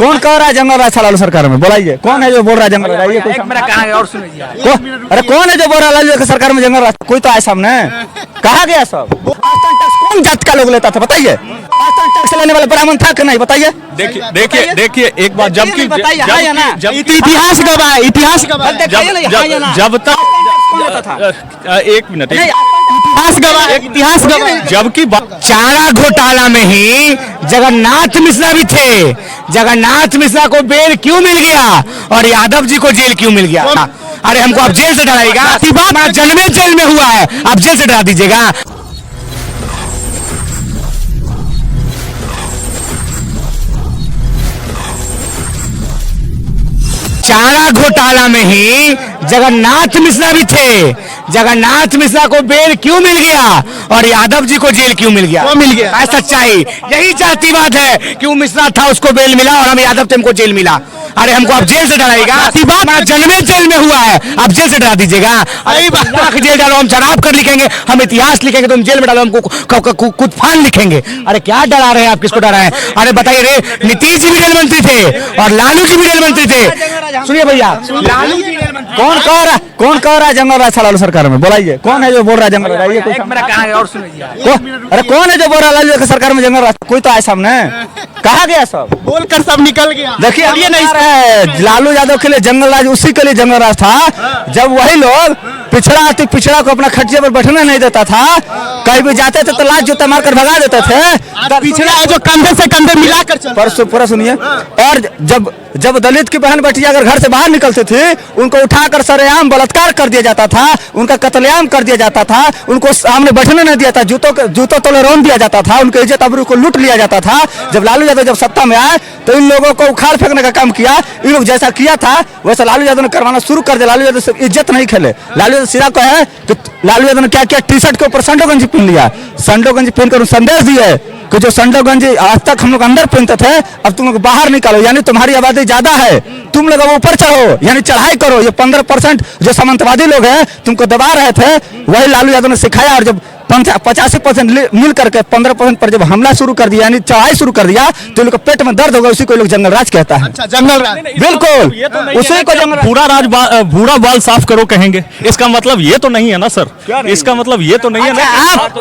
कौन कह रहा है जंगल राज था लालू सरकार में? बोलाइए, कौन है जो बोल रहा है जंगल राज? अरे कौन है जो बोल रहा है लालू सरकार में जंगल राज? कोई तो आया सामने, कहा गया सब? कौन जात का लोग लेता था बताइए? टैक्स लेने वाले ब्राह्मण था कि नहीं बताइए? देखिए एक बात, जबकि इतिहास गवाह, इतिहास गवाह, जब तक एक मिनट, इतिहास गवाह, जबकि चारा घोटाला में ही जगन्नाथ मिश्रा भी थे। जगन्नाथ मिश्रा को बेल क्यों मिल गया और यादव जी को जेल क्यों मिल गया? अरे हमको आप जेल से डराएगा? जन्मे जेल में हुआ है, आप जेल से डरा दीजिएगा? चारा घोटाला में ही जगन्नाथ मिश्रा भी थे। जगन्नाथ मिश्रा को बेल क्यों मिल गया और यादव जी को जेल क्यों मिल गया? सच्चाई यही चाहती बात है कि वो मिश्रा था, उसको बेल मिला और हम यादव थे, हमको जेल मिला। अरे हमको आप जेल से डराएगा? जन्मे जेल में हुआ है, आप जेल से डरा दीजिएगा? लाख जेल डालो, हम शराब कर लिखेंगे, हम इतिहास लिखेंगे, तुम जेल में डालो, हमको कुछ फान लिखेंगे। अरे क्या डरा रहे हैं आप? किसको डरा है? अरे बताइए रे, नीतीश जी भी रेल मंत्री थे और लालू जी भी रेल मंत्री थे। सुनिए भैया, कौन कह रहा है जंगल राज था लालू सरकार में? बोलाइए, कौन है जो बोल रहा है जंगल राज? अरे कौन है जो बोल रहा है लालू सरकार में जंगल राज? कोई तो आया सामने, कहा गया सब? बोलकर सब निकल गया। देखिए अब ये नहीं है, लालू यादव के लिए जंगल राज, उसी के लिए जंगल राज था जब वही लोग पिछड़ा को अपना खटिया पर बैठने नहीं देता था। कहीं भी जाते थे तो लात जूता मारकर भगा देते थे। पिछड़ा है जो कंधे से कंधे मिलाकर पूरा सुनिए। और जब दलित की बहन बेटी अगर घर से बाहर निकलती थी, उनको उठाकर सरेआम बलात्कार कर दिया जाता था, उनका कत्लेआम कर दिया जाता था, उनको सामने बैठने नहीं दिया था, जूतों तले रौंद दिया जाता था, उनके इज्जत आबरू को लूट लिया जाता था। जब लालू यादव जब सत्ता में आए तो इन लोगों को उखाड़ फेंकने का काम किया। इन लोग जैसा किया था वैसा लालू यादव ने करवाना शुरू कर दिया। लालू यादव से इज्जत नहीं खेले। लालू यादव सीधा कहे कि लालू यादव ने क्या किया, टी शर्ट के ऊपर संडो गंजी पहन लिया, संडो गंजी पहनकर संदेश दिए कि जो संडो गंजी आज तक हम लोग अंदर पहनते थे, अब तुम लोग बाहर निकालो, यानी तुम्हारी आबादी ज्यादा है, तुम लोग अब ऊपर चढ़ो, यानी चढ़ाई करो। ये 15% जो सामंतवादी लोग हैं तुमको दबा रहे थे, वही लालू यादव ने सिखाया। और जब 85% मिल करके 15% पर जब हमला शुरू कर दिया, यानी चढ़ाई शुरू कर दिया, तो लोग पेट में दर्द होगा, उसी को लोग जंगल राज कहता है। अच्छा, जंगल राज, बिल्कुल उसी को जंगल। भूरा बाल साफ करो कहेंगे, इसका मतलब ये तो नहीं है ना सर? इसका मतलब ये तो नहीं है ना?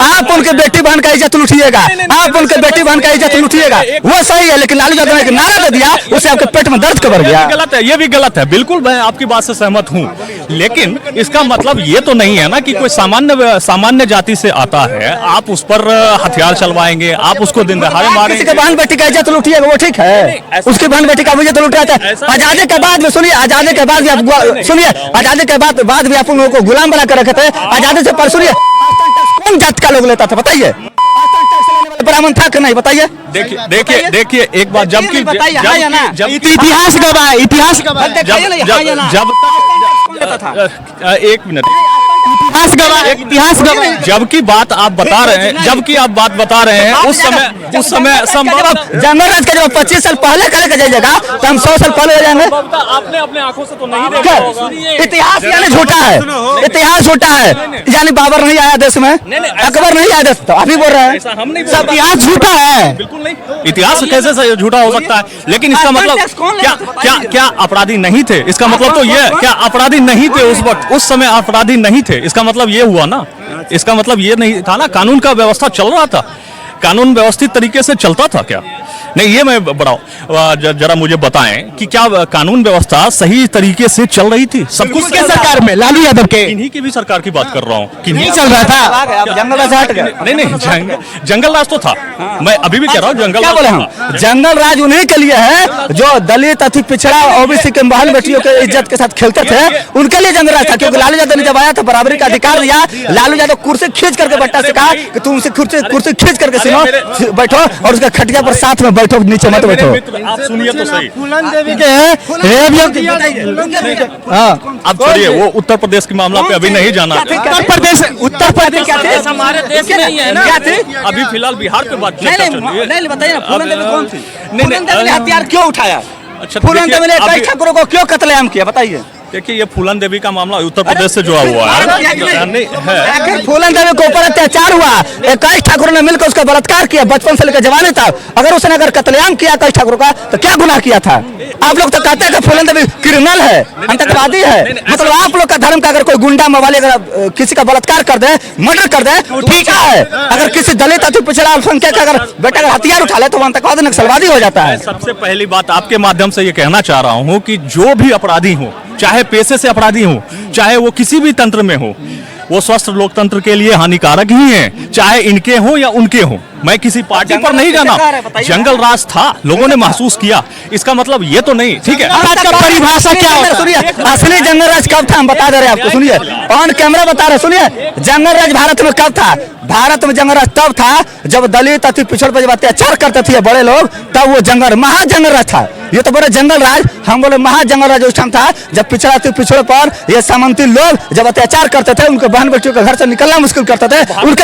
आप उनके बेटी बहन का इज्जत लूटिएगा, आप उनके बेटी बहन का इज्जत लूटिएगा, वो सही है। लेकिन लालू यादव ने एक नारा दे दिया, उससे आपके पेट में दर्द कबर गया। गलत है, ये भी गलत है। बिल्कुल मैं आपकी बात से सहमत हूँ, लेकिन इसका मतलब ये तो नहीं है ना कि कोई सामान्य जाति से आता है, आप उस पर हथियार चलवाएंगे, आप उसको दिन दहाड़े मारेंगे। किसी के बहन बेटी का इज्जत लूटिएगा, वो ठीक है? उसकी बहन बेटी का इज्जत लूट रहा था। आजादी के बाद में सुनिए, आजादी के बाद भी आप सुनिए, आजादी के बाद भी आप उन लोगों को गुलाम बना कर रखे थे। आजादी से पर सुनिए, कौन जात का लोग लेता था बताइए? ब्राह्मण था कि नहीं बताइए? देखिए एक बात, जबकि इतिहास गवाह, इतिहास गवाह, जब एक मिनट, इतिहास गवाह, इतिहास गवाह, जबकि बात आप बता रहे हैं, उस समय संभव जंगल राज का जब 25 साल पहले करे के जाइएगा तो हम 100 साल पहले हो जाएंगे। आपने अपने आंखों से तो नहीं देखा। इतिहास यानी झूठा है, इतिहास झूठा है, यानी बाबर नहीं आया देश में, अकबर नहीं आया देश, तो अभी बोल रहे हैं सब इतिहास झूठा है। बिल्कुल नहीं, इतिहास कैसे झूठा हो सकता है? लेकिन इसका मतलब क्या अपराधी नहीं थे? इसका मतलब तो ये, क्या अपराधी नहीं थे उस वक्त, उस समय अपराधी नहीं थे? इसका मतलब ये हुआ ना, इसका मतलब ये नहीं था ना, कानून का व्यवस्था चल रहा था, कानून व्यवस्थित तरीके से चलता था क्या? नहीं, ये मैं बताओ जरा मुझे बताएं कि क्या कानून व्यवस्था सही तरीके से चल रही थी? सब कुछ किसके सरकार में? लालू यादव के, इन्हीं की भी सरकार की बात कर रहा हूँ। नहीं चल रहा था जंगल राज हट गया? नहीं, जंगल राज तो था, मैं अभी भी कह रहा हूँ जंगल राज। बोले हम जंगल राज उन्हीं के लिए है जो दलित अति पिछड़ा ओबीसी के बहन बेटियों के इज्जत के साथ खेलते थे, उनके लिए जंगल राज था। क्योंकि लालू यादव ने जब आया था बराबरी का अधिकार दिया, लालू यादव कुर्सी खींच करके बट्टा से कहा कि तुम उनसे कुर्सी खींच करके सुनो, बैठो और उसका खटिया पर साथ में बैठो, नीचे मत बैठो। आप सुनिए तो सही, फूलन देवी के अब छोड़िए, वो उत्तर प्रदेश के मामला पे अभी नहीं जाना। उत्तर प्रदेश क्या थे? हमारे देश नहीं है ना, अभी फिलहाल बिहार पे बात नहीं बताइए ना, फूलन देवी कौन थी? नहीं, हथियार क्यों उठाया? अच्छा, फूलन देवी ने कई ठाकुरों को क्यों कत्लेआम किया बताइए? देखिए ये फूलन देवी का मामला उत्तर प्रदेश से जुड़ा हुआ है। नहीं है। आखिर फूलन देवी के ऊपर अत्याचार हुआ, 21 ठाकुर ने मिलकर उसका बलात्कार किया, बचपन से लेकर जवानी तक। अगर उसने अगर कत्लेआम किया 21 ठाकुर का तो क्या गुनाह किया था? आप लोग तो कहते हैं कि फूलन देवी क्रिमिनल है, आतंकवादी है। मतलब आप लोग का धर्म का अगर कोई गुंडा मवाली अगर किसी का बलात्कार कर दे, मर्डर कर दे तो ठीक है। अगर किसी दलित अति पिछड़ा अल्पसंख्यक का अगर बेटा अगर हथियार उठा ले तो वो आतंकवादी नक्सलवादी हो जाता है। सबसे पहली बात आपके माध्यम से ये कहना चाह रहा हूँ कि जो भी अपराधी हो, चाहे पेशे से अपराधी हो, चाहे वो किसी भी तंत्र में हो, वो स्वस्थ लोकतंत्र के लिए हानिकारक ही हैं, चाहे इनके हो या उनके हो। मैं किसी पार्टी पर नहीं जाना, जंगल राज था, लोगों ने महसूस किया, इसका मतलब ये तो नहीं। ठीक है, परिभाषा क्या होता है? सुनिए, असली जंगल राज कब था हम बता दे रहे हैं आपको। सुनिए, ऑन कैमरा बता रहे, सुनिए, जंगल राज भारत में कब था? भारत में जंगल राज तब था जब दलित अति पिछड़ पर जब अत्याचार करते थे बड़े लोग, तब वो जंगल महाजंगल राज था। ये तो बड़े जंगल राज, हम बोले महाजंगल राज उस टाइम था जब पिछड़ा अति पिछड़े पर ये सामंती लोग जब अत्याचार करते थे, उनके बहन बेटियों के घर से निकलना मुश्किल करते थे। उनके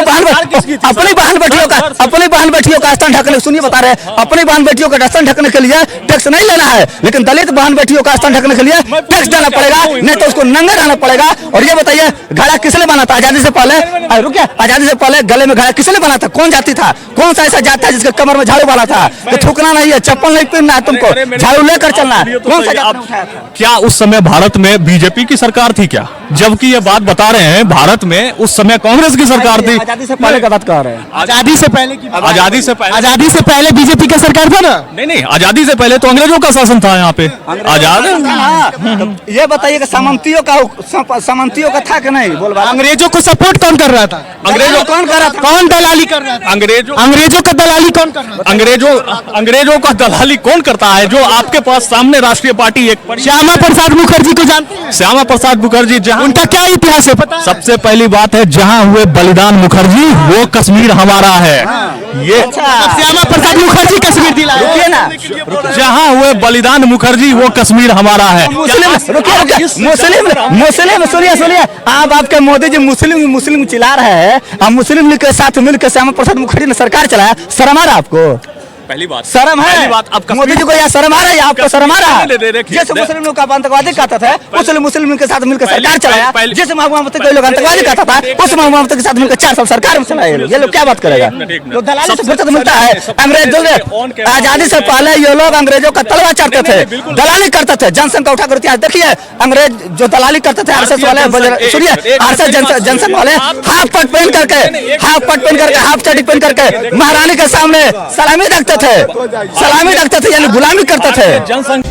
अपनी बहन बेटियों का स्थान ढकने, सुनिए बता रहे, अपनी बहन बेटियों का स्थान ढकने के लिए टैक्स नहीं लेना है, लेकिन दलित बहन बेटियों का स्थान ढकने के लिए टैक्स देना पड़ेगा, नहीं तो उसको नंगे रहना पड़ेगा। और ये बताइए, घड़ा किसने बना था आजादी से पहले? रुकिए, आजादी से पहले गले में घड़ा किसने बना था? कौन जाति था? कौन सा ऐसा जाति था जिसके कमर में झाड़ू वाला था? तो थूकना नहीं है, चप्पल नहीं पहनना है, तुमको झाड़ू लेकर चलना है। कौन सा जाति उठाया था? क्या उस समय भारत में बीजेपी की सरकार थी क्या? जबकि ये बात बता रहे हैं भारत में उस समय कांग्रेस की सरकार थी। आजादी से पहले का बात कर रहे हैं। आजादी से पहले की, आजादी से पहले बीजेपी का सरकार था ना? नहीं, आजादी से पहले तो अंग्रेजों का शासन था यहाँ पे। आजाद ये बताइए कि सामंतियों का था कि नहीं? बोल, अंग्रेजों को सपोर्ट कौन कर रहा था? अंग्रेजों कौन कर रहा था? कौन दलाली कर रहा था? अंग्रेजों का दलाली कौन कर रहा था? अंग्रेजों का दलाली कौन करता है? जो आपके पास सामने राष्ट्रीय पार्टी एक श्यामा प्रसाद मुखर्जी को जानते हैं? श्यामा प्रसाद मुखर्जी, जहाँ उनका क्या इतिहास है पता है? सबसे पहली बात है, जहाँ हुए बलिदान मुखर्जी वो कश्मीर हमारा है। ये श्यामा प्रसाद मुखर्जी कश्मीर दिलाए। रुकिए ना, जहाँ हुए बलिदान मुखर्जी वो कश्मीर हमारा है। मुस्लिम सुनिए, आप आपके मोदी जी मुस्लिम चिल्ला रहे हैं, आप मुस्लिम लीग के साथ मिलकर श्यामा प्रसाद मुखर्जी ने सरकार चलाया, शर्म आ रहा आपको? पहली बात शर्म है? पहली बात, अब मोदी जी को यहाँ शर्म आ रहा है, आपको शर्म आ रहा है? देखिए, जैसे मुस्लिम लोग का आतंकवादी कहता था, उस मुस्लिम के साथ मिलकर सरकार चलाया। जैसे महबूबा मुफ्ती कोई लोग आतंकवादी कहता था, उस महबूबा मुफ्ती के साथ मिलकर 4 साल सरकार में चलाए। ये लोग क्या बात करेगा? तो दलाली से फुर्सत मिलता है। अंग्रेजों ने आजादी से पहले ये लोग अंग्रेजों का तलवा चाटते थे, दलाली करते थे, जनसंघ का उठा कर इतिहास देखिए। अंग्रेज जो दलाली करते थे, आरएसएस वाले, सुनिए, आरएसएस जनसंघ वाले हाफ पट पहन करके, हाफ चड्डी पहन करके महारानी के सामने सलामी रखते थे, यानी गुलामी करते थे। जनसंघ